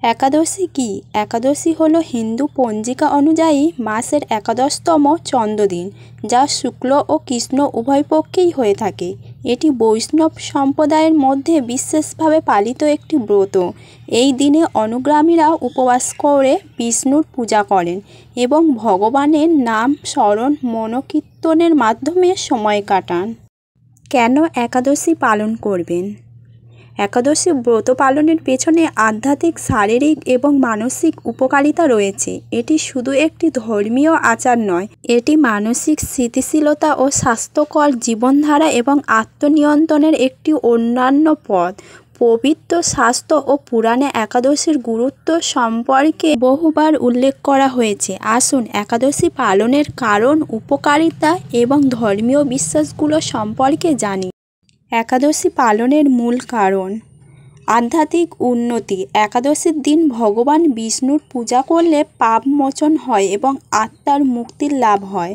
একাদশী কি? একাদশী হলো হিন্দু পঞ্জিকা অনুযায়ী মাসের একাদশতম চন্দ্রদিন, যা শুক্ল ও কৃষ্ণ উভয় পক্ষেই হয়ে থাকে। এটি বৈষ্ণব সম্প্রদায়ের মধ্যে বিশেষভাবে পালিত একটি ব্রত। এই দিনে অনুগামীরা উপবাস করে বিষ্ণুর পূজা করেন এবং ভগবানের নাম স্মরণ মনোকীর্তনের মাধ্যমে সময় কাটান। কেন একাদশী পালন করবেন? একাদশী ব্রত পালনের পেছনে আধ্যাত্মিক, শারীরিক এবং মানসিক উপকারিতা রয়েছে। এটি শুধু একটি ধর্মীয় আচার নয়, এটি মানসিক স্থিতিশীলতা ও স্বাস্থ্যকর জীবনধারা এবং আত্মনিয়ন্ত্রণের একটি অন্যান্য পথ। পবিত্র শাস্ত্র ও পুরাণে একাদশীর গুরুত্ব সম্পর্কে বহুবার উল্লেখ করা হয়েছে। আসুন একাদশী পালনের কারণ, উপকারিতা এবং ধর্মীয় বিশ্বাসগুলো সম্পর্কে জানি। একাদশী পালনের মূল কারণ: আধ্যাত্মিক উন্নতি। একাদশীর দিন ভগবান বিষ্ণুর পূজা করলে পাপমোচন হয় এবং আত্মার মুক্তির লাভ হয়।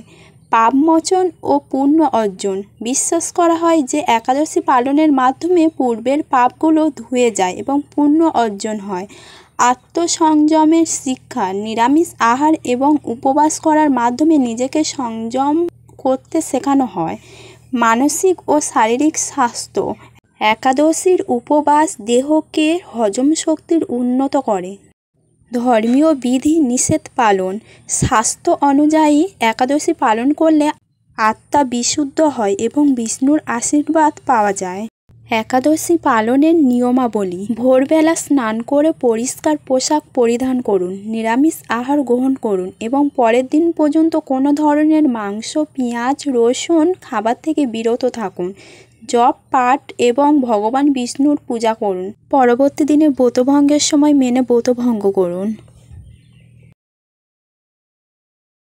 পাপমোচন ও পুণ্য অর্জন। বিশ্বাস করা হয় যে একাদশী পালনের মাধ্যমে পূর্বের পাপগুলো ধুয়ে যায় এবং পুণ্য অর্জন হয়। আত্মসংযমের শিক্ষা। নিরামিষ আহার এবং উপবাস করার মাধ্যমে নিজেকে সংযম করতে শেখানো হয়। মানসিক ও শারীরিক স্বাস্থ্য। একাদশীর উপবাস দেহকে হজম শক্তির উন্নত করে। ধর্মীয় বিধি নিষেধ পালন। শাস্ত্র অনুযায়ী একাদশী পালন করলে আত্মা বিশুদ্ধ হয় এবং বিষ্ণুর আশীর্বাদ পাওয়া যায়। একাদশী পালনের নিয়মাবলী: ভোরবেলা স্নান করে পরিষ্কার পোশাক পরিধান করুন, নিরামিষ আহার গ্রহণ করুন এবং পরের দিন পর্যন্ত কোনো ধরনের মাংস, পেঁয়াজ, রসুন খাবার থেকে বিরত থাকুন। জপ, পাঠ এবং ভগবান বিষ্ণুর পূজা করুন। পরবর্তী দিনে ব্রতভঙ্গের সময় মেনে ব্রত ভঙ্গ করুন।